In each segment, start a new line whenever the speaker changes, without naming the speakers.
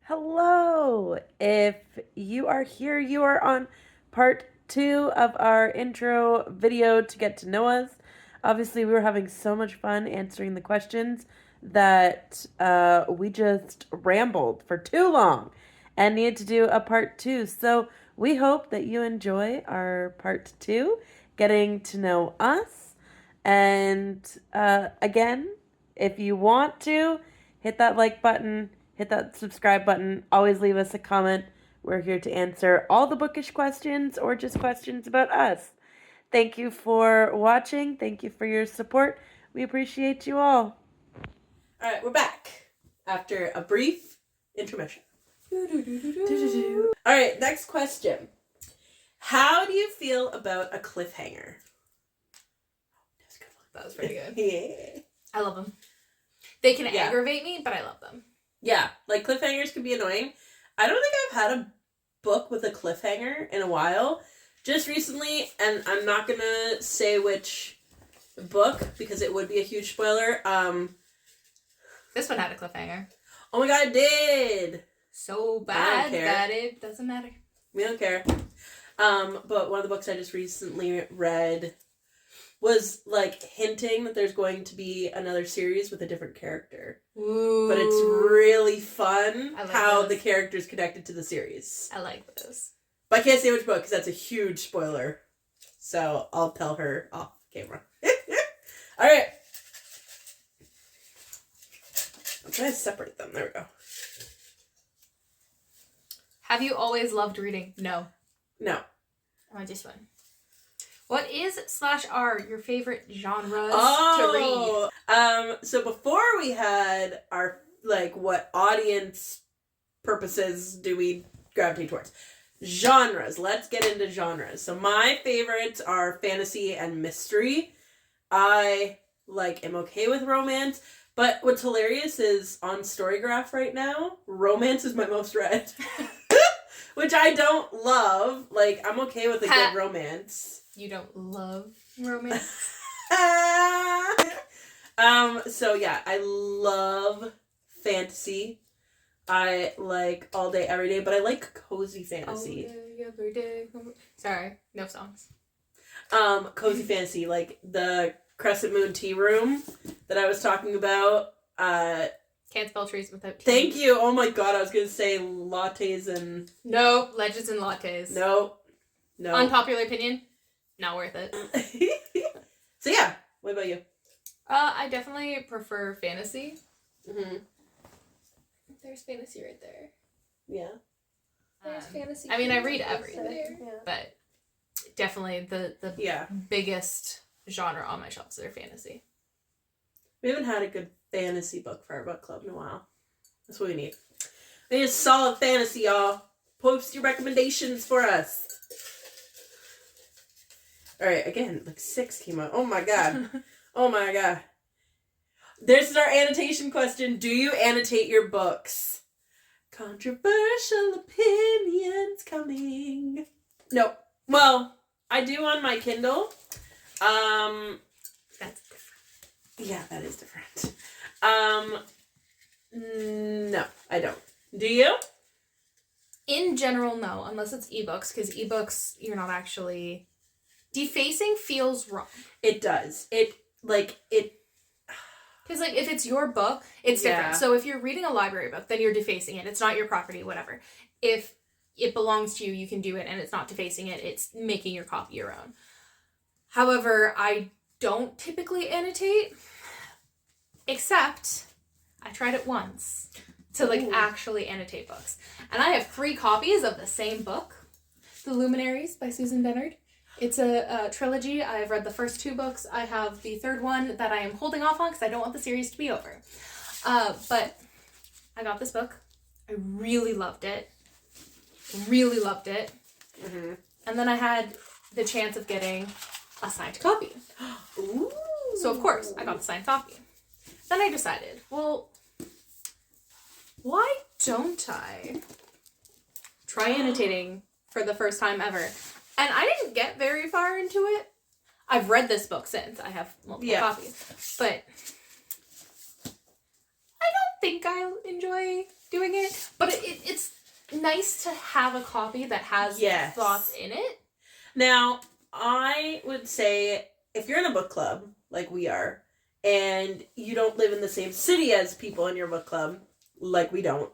Hello! If you are here, you are on part 2 of our intro video to get to know us. Obviously, we were having so much fun answering the questions that we just rambled for too long and needed to do a part 2. So we hope that you enjoy our part 2, getting to know us. And again, if you want to, hit that like button, hit that subscribe button, always leave us a comment. We're here to answer all the bookish questions or just questions about us. Thank you for watching. Thank you for your support. We appreciate you all.
All right, we're back after a brief intermission. All right, next question. How do you feel about a cliffhanger?
That was pretty good.
Yeah.
I love them. They can aggravate me, but I love them.
Yeah, like cliffhangers can be annoying. I don't think I've had a book with a cliffhanger in a while. Just recently, and I'm not gonna say which book because it would be a huge spoiler.
This one had a cliffhanger.
Oh my god, it did!
So bad that it doesn't matter.
We don't care. But one of the books I just recently read was like hinting that there's going to be another series with a different character.
Ooh.
But it's really fun how
those.
the character's connected to the series.
I like this.
But I can't say which book because that's a huge spoiler. So I'll tell her off camera. Alright. I'm trying to separate them. There we go.
Have you always loved reading? No.
No.
I just one. What is /are your favorite genres
to
read?
So before we had our, like, what audience purposes do we gravitate towards? Genres. Let's get into genres. So my favorites are fantasy and mystery. I, am okay with romance. But what's hilarious is on Storygraph right now, romance is my most read. Which I don't love. I'm okay with a good romance.
You don't love romance?
So yeah, I love fantasy. I like all day, every day, but I like cozy fantasy.
All day, every day. Sorry, no songs.
Cozy fantasy, like the Crescent Moon Tea Room that I was talking about.
Can't spell trees without tea.
Thank you. Oh my god, I was gonna say lattes and...
No, legends and lattes.
No.
Unpopular opinion, not worth it.
So yeah, what about you?
I definitely prefer fantasy.
Mm-hmm.
There's fantasy right there.
Yeah.
There's fantasy. I mean, I read everything, but definitely the biggest genre on my shelves are fantasy.
We haven't had a good fantasy book for our book club in a while. That's what we need. We need a solid fantasy, y'all. Post your recommendations for us. Alright, again, 6 came out. Oh my god. Oh my god. This is our annotation question. Do you annotate your books? Controversial opinions coming. No. Well, I do on my Kindle.
That's different.
Yeah, that is different. No, I don't. Do you?
In general, no, unless it's ebooks, because ebooks, you're not actually... Defacing feels wrong.
It does. Because,
if it's your book, it's different. So if you're reading a library book, then you're defacing it. It's not your property, whatever. If it belongs to you, you can do it, and it's not defacing it. It's making your copy your own. However, I don't typically annotate, except I tried it once to actually annotate books. And I have 3 copies of the same book, The Luminaries by Susan Bernard. It's a trilogy. I've read the first 2 books. I have the 3rd one that I am holding off on because I don't want the series to be over. But I got this book. I really loved it. Really loved it.
Mm-hmm.
And then I had the chance of getting a signed copy.
Ooh.
So, of course, I got the signed copy. Then I decided, well, why don't I try annotating for the first time ever? And I didn't get very far into it. I've read this book since. I have multiple copies. But I don't think I'll enjoy doing it, but it's nice to have a copy that has thoughts in it.
Now, I would say if you're in a book club, like we are, and you don't live in the same city as people in your book club, like we don't,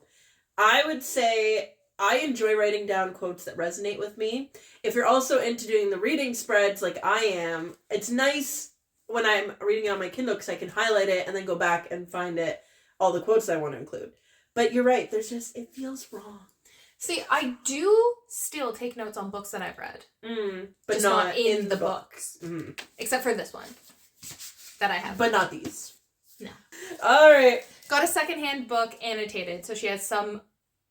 I would say I enjoy writing down quotes that resonate with me. If you're also into doing the reading spreads like I am, it's nice when I'm reading it on my Kindle because I can highlight it and then go back and find all the quotes I want to include. But you're right, it feels wrong.
See, I do still take notes on books that I've read.
But
just
not in the
books. Except for this one that I have.
But not these.
No.
All right.
Got a secondhand book annotated, so she has some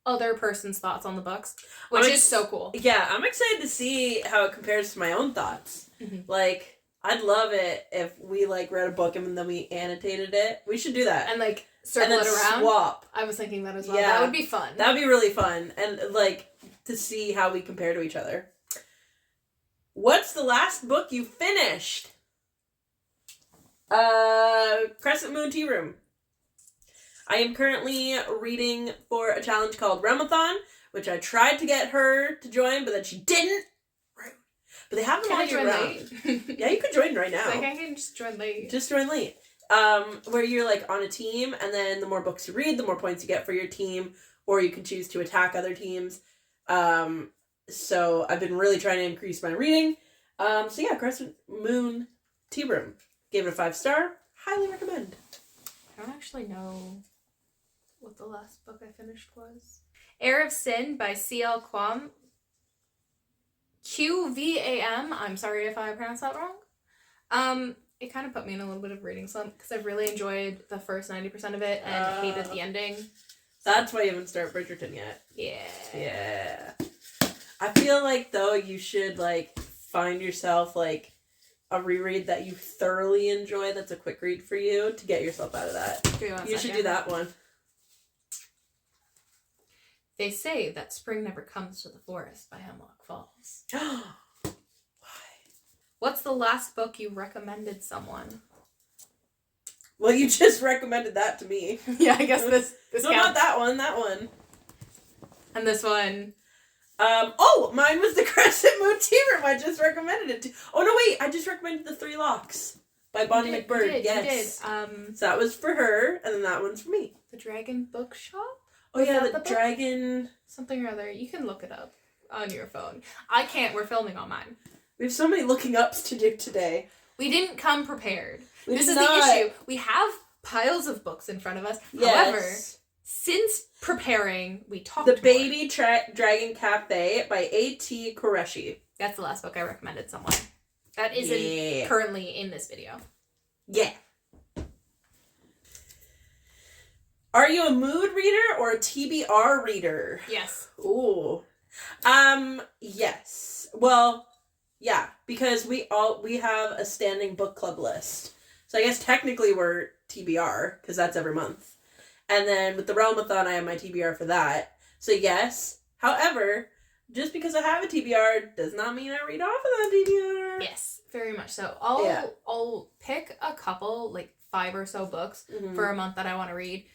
other person's thoughts on the books, which is so cool.
Yeah, I'm excited to see how it compares to my own thoughts. Like, I'd love it if we, like, read a book and then we annotated it. We should do that.
And, like, circle it around.
Swap.
I was thinking that as well.
Yeah.
That would be fun.
That would be really fun. And, like, to see how we compare to each other. What's the last book you finished? Crescent Moon Tea Room. I am currently reading for a challenge called Realmathon, which I tried to get her to join, but then she didn't. But they have them all year round. Yeah, you could join right now.
Like, I can just join late.
Just join late. Where you're, like, on a team, and then the more books you read, the more points you get for your team, or you can choose to attack other teams. So I've been really trying to increase my reading. So yeah, Crescent Moon Tea Room. Gave it a 5-star. Highly recommend.
I don't actually know what the last book I finished was. Heir of Sin by C.L. Quam. QVAM. I'm sorry if I pronounced that wrong. It kind of put me in a little bit of reading slump because I've really enjoyed the first 90% of it and hated the ending.
That's why you haven't started Bridgerton yet.
Yeah.
I feel like, though, you should, like, find yourself, like, a reread that you thoroughly enjoy that's a quick read for you to get yourself out of that. You should do that one.
They say that spring never comes to the forest by Hemlock Falls.
Why?
What's the last book you recommended someone?
Well, you just recommended that to me.
Yeah, I guess this
no,
counts.
not that one. That one.
And this one.
Mine was the Crescent Moon Tea Room. I just recommended it to. Oh no, wait! I just recommended The Three Locks by Bonnie McBird. Yes.
You did.
So that was for her, and then that one's for me.
The Dragon Bookshop.
Oh yeah, the Dragon
something or other. You can look it up on your phone. I can't. We're filming on mine.
We have so many looking ups to do today.
We didn't come prepared. This is
not.
the issue. We have piles of books in front of us.
Yes.
However, since preparing, we talked
The
more.
Baby Dragon Cafe by A.T. Qureshi.
That's the last book I recommended someone. That isn't currently in this video.
Yeah. Are you a mood reader or a TBR reader?
Yes.
Ooh. Yes. Well, yeah, because we have a standing book club list. So I guess technically we're TBR, because that's every month. And then with the Realmathon, I have my TBR for that. So yes. However, just because I have a TBR does not mean I read off of that TBR.
Yes, very much so. I'll pick a couple, like 5 or so books for a month that I want to read.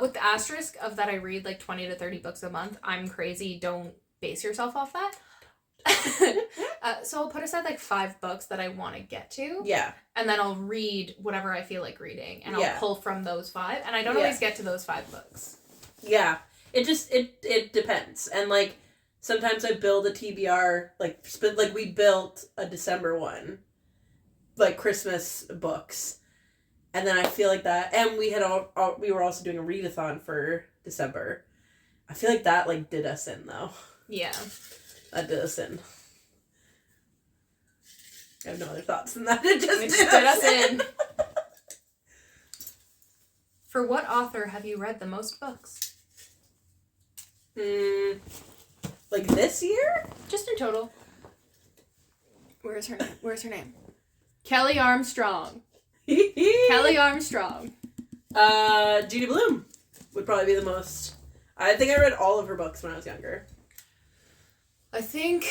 With the asterisk of that I read like 20 to 30 books a month. I'm crazy. Don't base yourself off that. So I'll put aside like 5 books that I want to get to. Yeah. And then I'll read whatever I feel like reading. And I'll pull from those 5. And I don't always get to those 5 books. Yeah. It depends. And like sometimes I build a TBR, like we built a December one. Like Christmas books. And then I feel like that, and we were also doing a readathon for December. I feel like that like did us in though. Yeah. That did us in. I have no other thoughts than that. It just did us in. For what author have you read the most books? Like this year? Just in total. Where's her name? Kelly Armstrong. Kelly Armstrong. Judy Blume would probably be the most. I think I read all of her books when I was younger. I think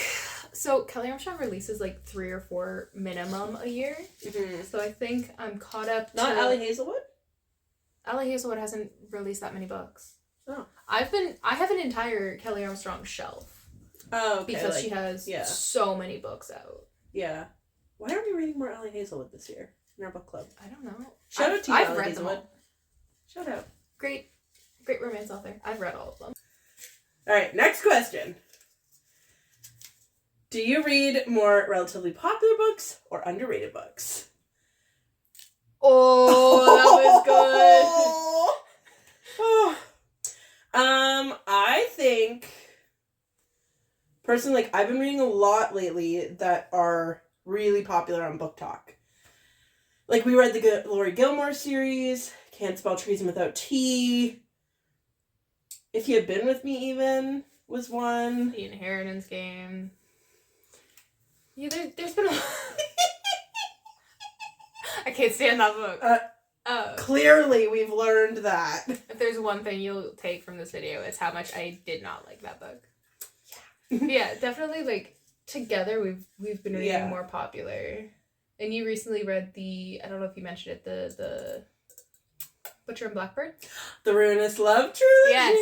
so. Kelly Armstrong releases like 3 or 4 minimum a year. Mm-hmm. So I think I'm caught up. Not Allie Hazelwood. Ally Hazelwood hasn't released that many books.
Oh.
I have an entire Kelly Armstrong shelf.
Oh, okay.
Because she has so many books out.
Yeah. Why aren't we reading more Ally Hazelwood this year in our book club?
I don't know.
Shout out to you,
I've
Ally
read
Hazelwood.
them all.
Shout out.
Great romance author. I've read all of them.
All right, next question. Do you read more relatively popular books or underrated books?
Oh, that was good.
I think personally, like, I've been reading a lot lately that are really popular on Book Talk. Like, we read the Lori Gilmore series, Can't Spell Treason Without T. If You Had Been With Me Even was one.
The Inheritance Game. Yeah, there's been a lot. I can't stand that book.
Clearly, we've learned that.
If there's one thing you'll take from this video, it's how much I did not like that book. Yeah, definitely, like, together we've been reading more popular. And you recently read I don't know if you mentioned it, the Butcher and Blackbird?
The Ruinous Love Trilogy!
Yes.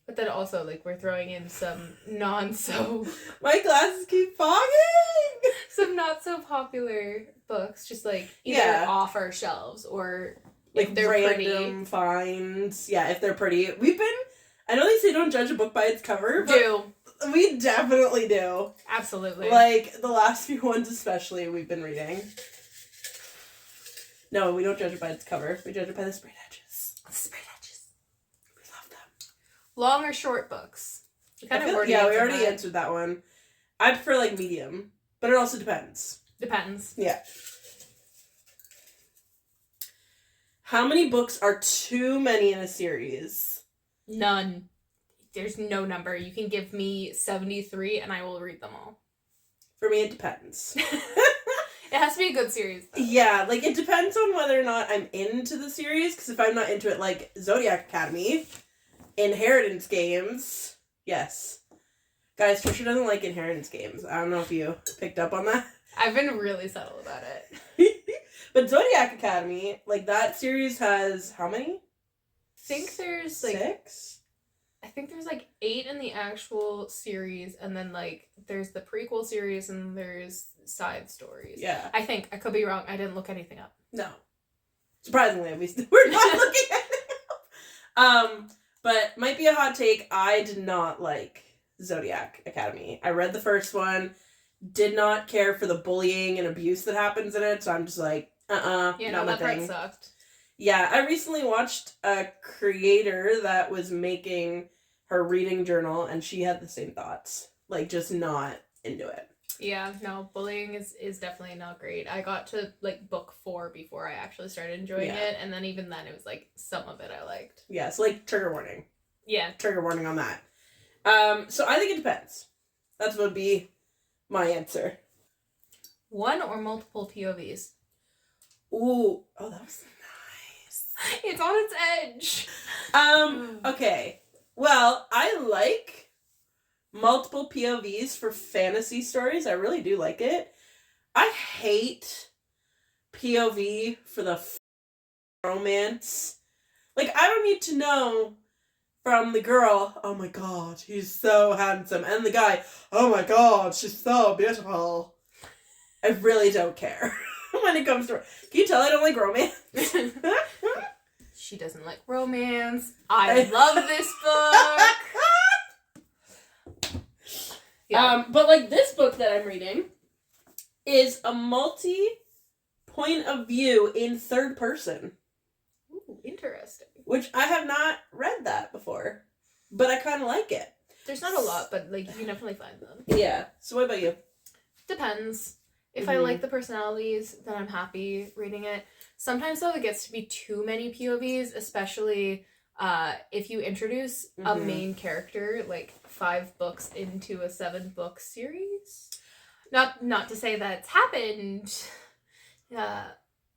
But then also, like, we're throwing in some
My glasses keep fogging!
some not so popular books, just, like, either off our shelves or
like,
if they're
random
pretty.
finds. Yeah, if they're pretty. I know they say don't judge a book by its cover, but we definitely do.
Absolutely.
Like, the last few ones especially we've been reading. No, we don't judge it by its cover. We judge it by the sprayed edges.
The sprayed edges.
We love them.
Long or short books? We already
we already answered that one. I prefer, like, medium. But it also depends.
Depends.
Yeah. How many books are too many in a series?
None. There's no number. You can give me 73 and I will read them all.
For me, it depends.
It has to be a good series, though.
Yeah, like, it depends on whether or not I'm into the series, because if I'm not into it, like, Zodiac Academy, Inheritance Games, yes. Guys, Trisha doesn't like Inheritance Games. I don't know if you picked up on that.
I've been really subtle about it.
But Zodiac Academy, like, that series has how many?
I think there's, like...
6?
I think there's, like, 8 in the actual series, and then, like, there's the prequel series, and there's side stories.
Yeah.
I think. I could be wrong. I didn't look anything up.
No. Surprisingly, we're not looking at it. But might be a hot take. I did not like Zodiac Academy. I read the first one, did not care for the bullying and abuse that happens in it, so I'm just like,
Yeah,
not my
that part
thing.
sucked.
Yeah, I recently watched a creator that was making her reading journal, and she had the same thoughts. Like, just not into it.
Yeah, no, bullying is definitely not great. I got to, like, book 4 before I actually started enjoying it, and then even then it was, like, some of it I liked.
Yeah, so, like, trigger warning.
Yeah.
Trigger warning on that. So I think it depends. That would be my answer.
One or multiple POVs?
Ooh. Oh, that was nice.
It's on its edge.
Okay. Well, I like multiple POVs for fantasy stories. I really do like it. I hate POV for the romance. Like, I don't need to know from the girl, oh my god, he's so handsome, and the guy, oh my god, she's so beautiful. I really don't care when it comes to... Can you tell I don't like romance?
She doesn't like romance. I love this book. Yeah.
But, like, this book that I'm reading is a multi-point of view in third person.
Ooh, interesting.
Which I have not read that before. But I kind of like it.
There's not a lot, but, like, you can definitely find them.
Yeah. So what about you?
Depends. If I like the personalities, then I'm happy reading it. Sometimes, though, it gets to be too many POVs, especially if you introduce a main character, like, 5 books into a 7-book series. Not to say that's happened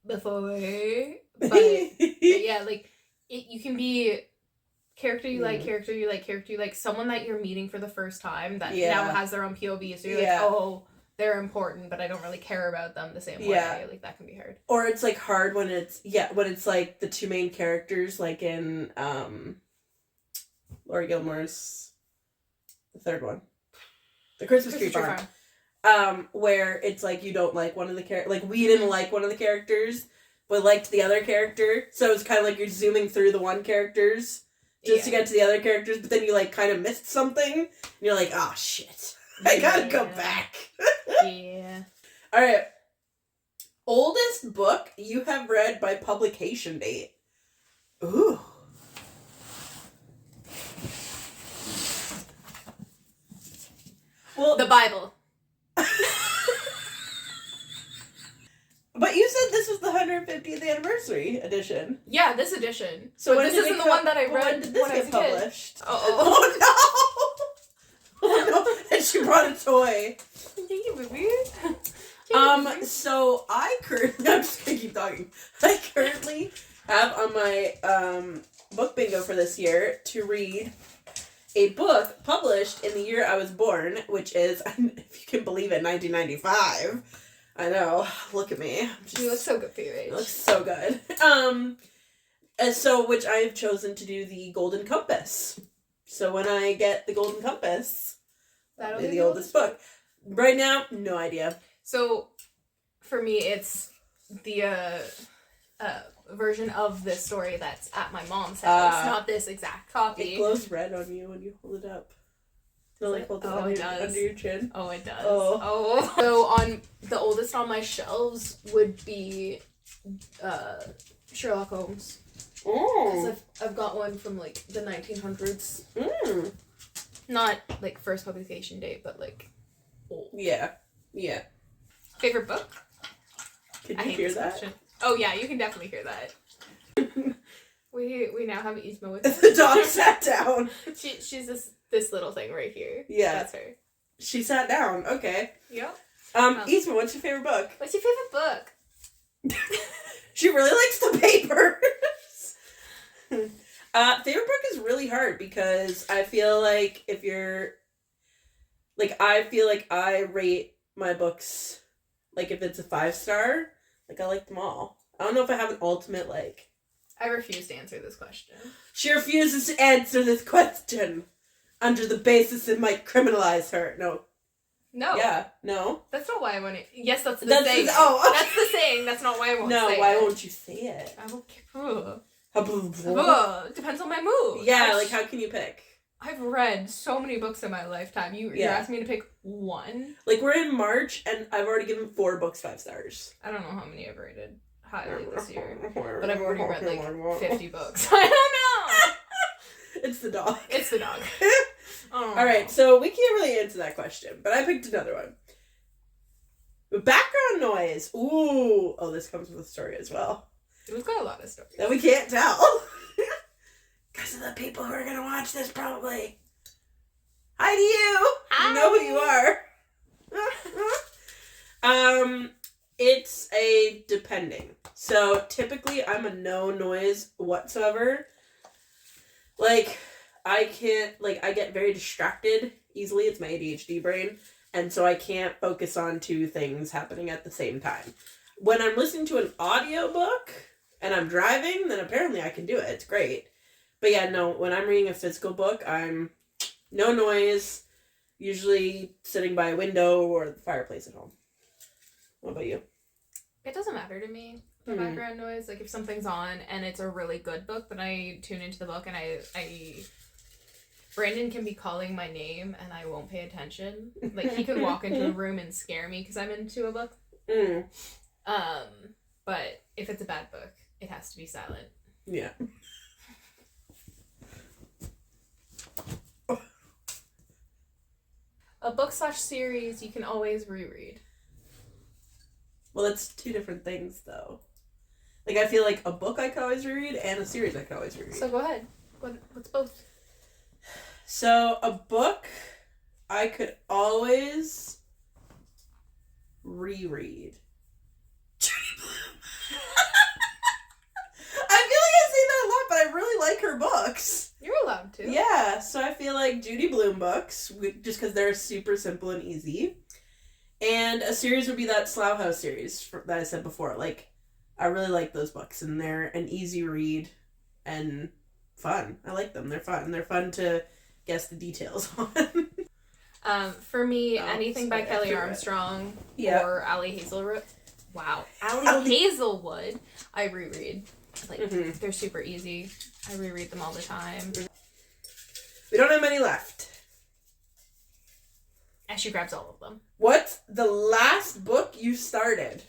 before, but yeah, like, you can be character you like, character you like, character you like, someone that you're meeting for the first time that now has their own POV, so you're like, oh, they're important, but I don't really care about them the same way.
Yeah.
Like, that can be hard.
Or it's, like, hard when it's, like, the two main characters, like, in, Laura Gilmore's, the third one. The Christmas Tree Farm. Where it's, like, you don't like one of the characters, like, we didn't like one of the characters, but liked the other character, so it's kind of like you're zooming through the one characters just to get to the other characters, but then you, like, kind of missed something, and you're like, oh, shit. I gotta go back.
Yeah.
Alright. Oldest book you have read by publication date. Ooh. Well,
The Bible.
but you said this was the 150th anniversary edition.
Yeah, this edition.
So
but
when
this
did
isn't
it
the one that I read
when did this
when I was
get
a kid.
published?
Oh.
Oh no! And she brought a toy.
Thank you, baby.
So I currently, I'm just gonna keep talking. I currently have on my book bingo for this year to read a book published in the year I was born, which is, if you can believe it, 1995. I know. Look at me.
You look so good for your age.
It looks so good. And so, which I have chosen to do the Golden Compass. So when I get the Golden Compass,
That'll
be
be
the oldest book. Right now, no idea.
So, for me, it's the version of this story that's at my mom's house, not this exact copy.
It glows red on you when you hold it up. No, like hold it
Oh, it does.
under your chin.
Oh, it does.
Oh.
So on the oldest on my shelves would be Sherlock Holmes.
Oh.
Because I've got one from like the 1900s.
Mm.
Not like first publication date, but like old.
Yeah. Yeah.
Favorite book?
Can
I
you
hate
hear
this
that?
question. Oh yeah, you can definitely hear that. we now have Yzma with us.
The dog sat down.
She's this little thing right here.
Yeah.
That's her.
She sat down. Okay.
Yep.
Yzma, what's your favorite book?
What's your favorite book?
She really likes the paper. Favorite book is really hard because I feel like if you're, like, I feel like I rate my books, like, if it's a 5-star, like, I like them all. I don't know if I have an ultimate, like...
I refuse to answer this question.
She refuses to answer this question under the basis it might criminalize her. No.
No.
Yeah. No.
That's not why I want to... Yes, that's the
That's
saying.
okay.
That's the saying. That's not why I won't
No,
say
why
it.
won't you say it?
I won't care. Depends on my mood.
Yeah, like, how can you pick?
I've read so many books in my lifetime. You're asking me to pick one?
Like, we're in March, and I've already given 4 books 5 stars.
I don't know how many I've rated highly this year. But I've already read, like, 50 books. I don't know!
It's the dog.
It's the dog. Oh.
Alright, so we can't really answer that question, but I picked another one. Background noise. Ooh. Oh, this comes with a story as well.
We've got a lot of stories.
That we can't tell. Because of the people who are going to watch this, probably. Hi to you.
Hi.
You know who you are. It's a depending. So, typically, I'm a no noise whatsoever. Like, I get very distracted easily. It's my ADHD brain. And so I can't focus on 2 things happening at the same time. When I'm listening to an audiobook and I'm driving, then apparently I can do it. It's great. But yeah, no, when I'm reading a physical book, I'm no noise, usually sitting by a window or the fireplace at home. What about you?
It doesn't matter to me, the background noise. Like, if something's on and it's a really good book, then I tune into the book and I Brandon can be calling my name and I won't pay attention. Like, he can walk into a room and scare me because I'm into a book. But if it's a bad book, it has to be silent.
Yeah.
A book/series you can always reread.
Well, that's 2 different things, though. Like, I feel like a book I could always reread and a series I could always reread.
So go ahead. What's both?
So, a book I could always reread. Judy Blume. I feel like I say that a lot, but I really like her books.
You're allowed to.
Yeah, so I feel like Judy Blume books, just because they're super simple and easy. And a series would be that Slough House series that I said before. Like, I really like those books, and they're an easy read and fun. I like them. They're fun. They're fun to guess the details on.
For me, anything by Kelly Armstrong or Allie Hazelwood. Wow. Allie Hazelwood, I reread. Like, they're super easy. I reread them all the time.
We don't have many left.
And she grabs all of them.
What's the last book you started?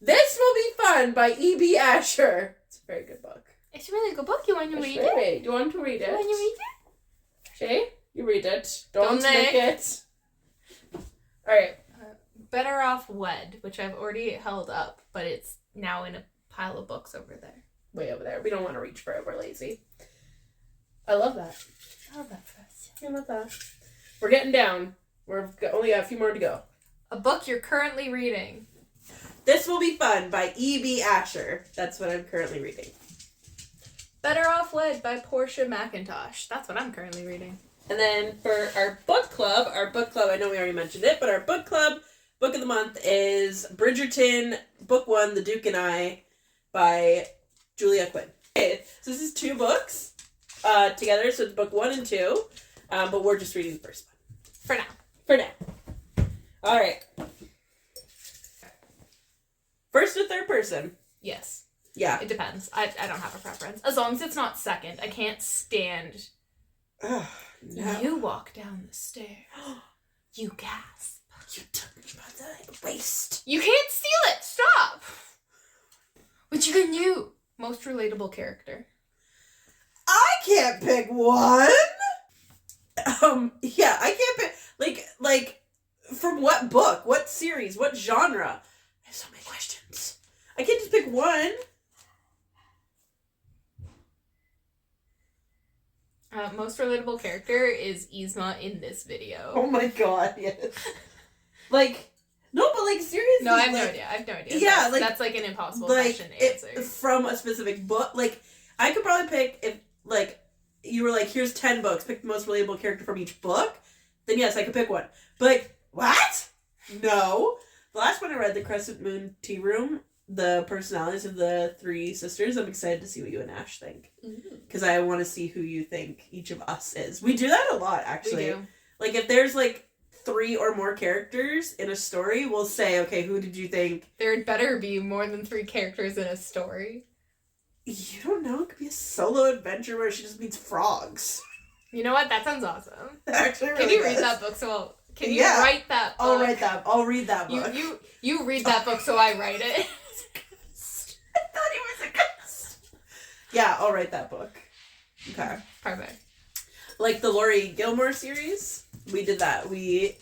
This Will Be Fun by E.B. Asher. It's a very good book.
It's a really good book. You want to read it?
Do you want to read it?
You want to read it?
Shay, you read it. Don't make it. Alright.
Better Off Wed, which I've already held up, but it's now in a pile of books over there.
Way over there. We don't want to reach for it. We're lazy. I love that.
I love that for us.
I love that. We're getting down. We've only got a few more to go.
A book you're currently reading.
This Will Be Fun by E.B. Asher. That's what I'm currently reading.
Better Off Wed by Portia McIntosh. That's what I'm currently reading.
And then for our book club, I know we already mentioned it, but our book club book of the month is Bridgerton, Book 1, The Duke and I by Julia Quinn. Okay, so this is 2 books together, so it's book 1 and 2, but we're just reading the first one. For now. All right. First or third person?
Yes.
Yeah.
It depends. I don't have a preference. As long as it's not second. I can't stand...
Oh, no.
You walk down the stairs. You gasp.
You took me by the waist.
You can't steal it! Stop! Which even you. Most relatable character.
I can't pick one! Yeah, I can't pick... Like, from what book? What series? What genre? I have so many questions. I can't just pick one.
Most relatable character is Yzma in this video.
Oh my god, yes. Like, no, but like, seriously.
No, I have no idea.
Yeah,
that's like an impossible question to answer.
From a specific book. Like, I could probably pick, if, like, you were like, here's 10 books, pick the most relatable character from each book, then yes, I could pick one. But, like, what? No. The last one I read, The Crescent Moon Tea Room, the personalities of the 3 sisters, I'm excited to see what you and Ash think. Because I want to see who you think each of us is. We do that a lot, actually.
We do.
Like, if there's, like, 3 or more characters in a story, we'll say, okay, who did you think?
There'd better be more than 3 characters in a story.
You don't know. It could be a solo adventure where she just meets frogs.
You know what? That sounds awesome.
Actually, really
Can you
does.
read that book? Can you write that book?
I'll write that. I'll read that book.
You read that book so I write it.
I thought he was a ghost. Yeah, I'll write that book. Okay.
Perfect.
Like the Laurie Gilmore series, we did that. We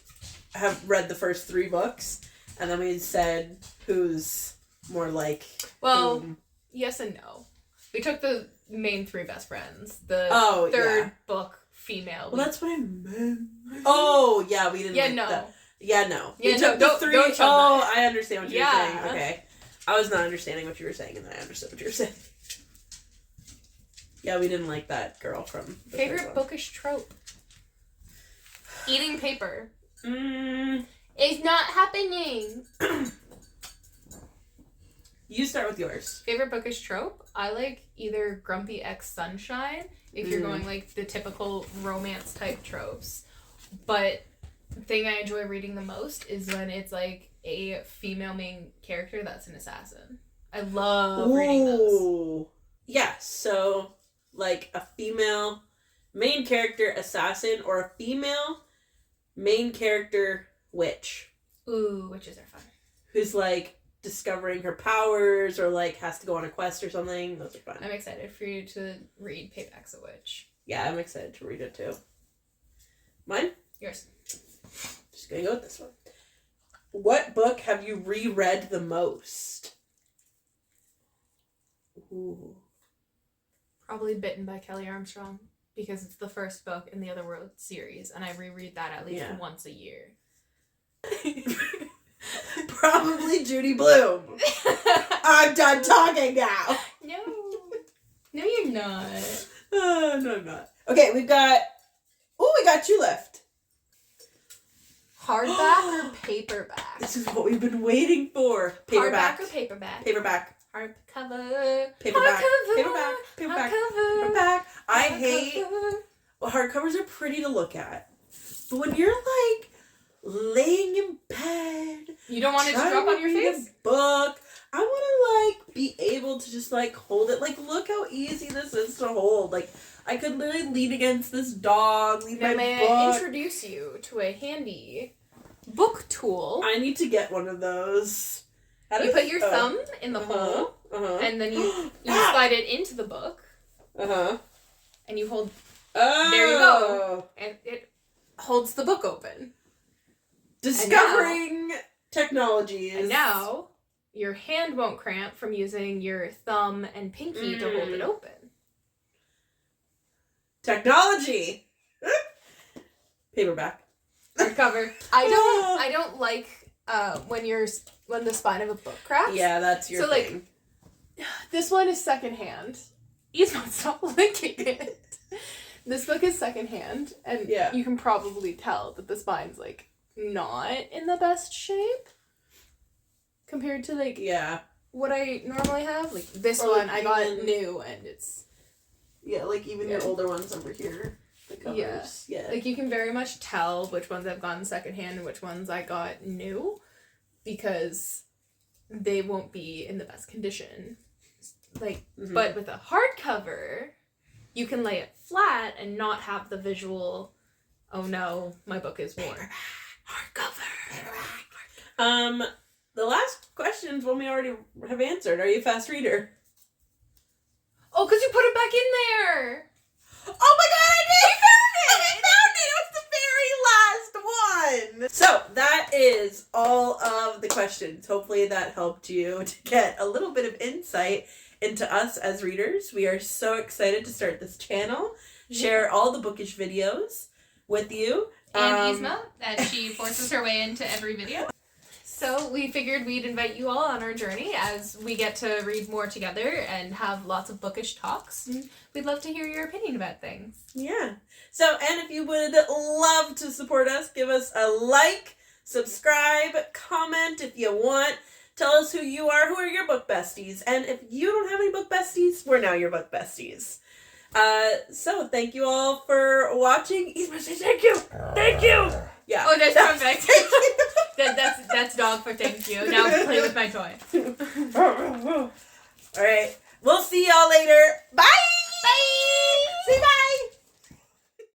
have read the first 3 books, and then we said who's more like whom.
Yes and no. We took the main 3 best friends. The third book, female.
Well, that's what I meant. Oh, yeah, we didn't
no.
that. Yeah, no.
Yeah,
we took the 3.
Don't
I understand what you were saying.
Yeah.
Okay. I was not understanding what you were saying, and then I understood what you were saying. Yeah, we didn't like that girl from the
Favorite bookish trope? Eating paper. It's not happening.
You start with yours.
Favorite bookish trope? I like either Grumpy X Sunshine, if you're going like the typical romance type tropes. But the thing I enjoy reading the most is when it's like a female main character that's an assassin. I love reading those.
Yeah, so like a female main character assassin or a female main character witch.
Ooh, witches are fun.
Who's like discovering her powers or like has to go on a quest or something. Those are fun.
I'm excited for you to read Payback's a Witch.
Yeah, I'm excited to read it too. Mine?
Yours.
Just gonna go with this one. What book have you reread the most? Ooh.
Probably Bitten by Kelly Armstrong, because it's the first book in the Otherworld series, and I reread that at least once a year.
Probably Judy Blume. I'm done talking now.
No, you're not.
No, I'm not. Okay, we got 2 left.
Hardback or paperback?
This is what we've been waiting for. Paperback.
Hardback or paperback?
Paperback.
Hardcover.
Paperback.
Hardcover.
Paperback. Paperback.
Hardcover.
Paperback. I hate...
Hardcover.
Well, hardcovers are pretty to look at. But when you're, like, laying in bed...
You don't want it to drop on your face?
A book. I want to, like, be able to just, like, hold it. Like, look how easy this is to hold. Like, I could literally lean against this dog, leave
Now
my
may
book.
I introduce you to a handy book tool.
I need to get one of those.
You put your thumb in the hole, and then you slide it into the book, and you hold...
Oh.
There you go. And it holds the book open.
Discovering technologies.
And now, your hand won't cramp from using your thumb and pinky to hold it open.
Technology. Paperback.
Hardcover. I don't like when the spine of a book cracks.
Yeah, that's your thing.
Like, this one is secondhand. Yzma, stop licking it. This book is secondhand, and you can probably tell that the spine's, like, not in the best shape compared to, like, what I normally have. Like, this
or
one
like
I got new, and it's...
Yeah, like, even your older ones over here. The covers. Yeah.
Like, you can very much tell which ones I've gotten secondhand and which ones I got new, because they won't be in the best condition. Like, but with a hardcover, you can lay it flat and not have the visual, oh no, my book is worn.
Hardcover. The last question's one we already have answered. Are you a fast reader?
Oh, because you put it back in there!
Oh my god, I did! We found it! It was the very last one! So, that is all of the questions. Hopefully that helped you to get a little bit of insight into us as readers. We are so excited to start this channel, share all the bookish videos with you.
And Yzma, that she forces her way into every video. So we figured we'd invite you all on our journey as we get to read more together and have lots of bookish talks. And we'd love to hear your opinion about things.
Yeah. So, and if you would love to support us, give us a like, subscribe, comment if you want. Tell us who you are, who are your book besties. And if you don't have any book besties, we're now your book besties. So thank you all for watching. Yzma, say thank you. Thank you. Yeah.
Oh, that's perfect. That's dog for thank you. Now play with my toy.
All right. We'll see y'all later. Bye.
Bye.
Say bye.